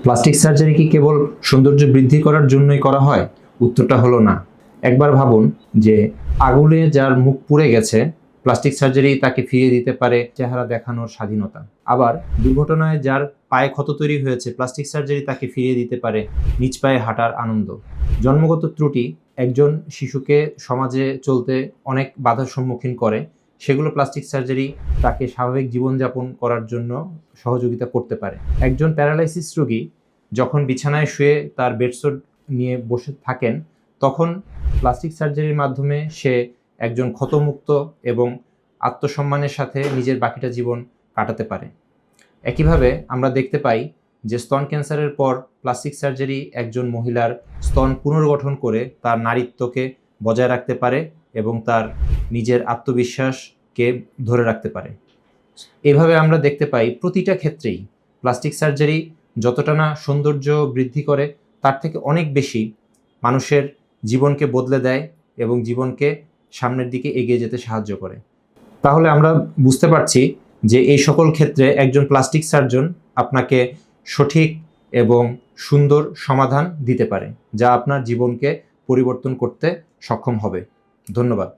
Plastic surgery কি কেবল সৌন্দর্য বৃদ্ধি করার জন্যই করা হয়? উত্তরটা হলো না। একবার ভাবুন যে আগুনে যার মুখ পুড়ে গেছে, প্লাস্টিক সার্জারি তাকে ফিরিয়ে দিতে পারে চেহারা দেখানোর স্বাধীনতা। আবার দুর্ঘটনায় যার পায়ে ক্ষত তৈরি হয়েছে, প্লাস্টিক সার্জারি তাকে ফিরিয়ে দিতে পারে নিজ পায়ে হাঁটার আনন্দ। জন্মগত ত্রুটি একজন শিশুকে সমাজে চলতে অনেক বাধার সম্মুখীন করে, সেগুলো প্লাস্টিক সার্জারি তাকে স্বাভাবিক জীবনযাপন করার জন্য সহযোগিতা করতে পারে। একজন প্যারালাইসিস রোগী যখন বিছানায় শুয়ে তার বেডশিট নিয়ে বসে থাকেন, তখন প্লাস্টিক সার্জারির মাধ্যমে সে একজন ক্ষতমুক্ত এবং আত্মসম্মানের সাথে নিজের বাকিটা জীবন কাটাতে পারে। একইভাবে আমরা দেখতে পাই যে স্তন ক্যান্সারের পর প্লাস্টিক সার্জারি একজন মহিলার স্তন পুনর্গঠন করে তার নারীত্বকে বজায় রাখতে পারে এবং তার নিজের আত্মবিশ্বাসকে ধরে রাখতে পারে। এভাবে আমরা দেখতে পাই প্রতিটা ক্ষেত্রেই প্লাস্টিক সার্জারি যতটা না সৌন্দর্য বৃদ্ধি করে, তার থেকে অনেক বেশি মানুষের জীবনকে বদলে দেয় এবং জীবনকে সামনের দিকে এগিয়ে যেতে সাহায্য করে। তাহলে আমরা বুঝতে পারছি যে এই সকল ক্ষেত্রে একজন প্লাস্টিক সার্জন আপনাকে সঠিক এবং সুন্দর সমাধান দিতে পারে, যা আপনার জীবনকে পরিবর্তন করতে সক্ষম হবে। ধন্যবাদ।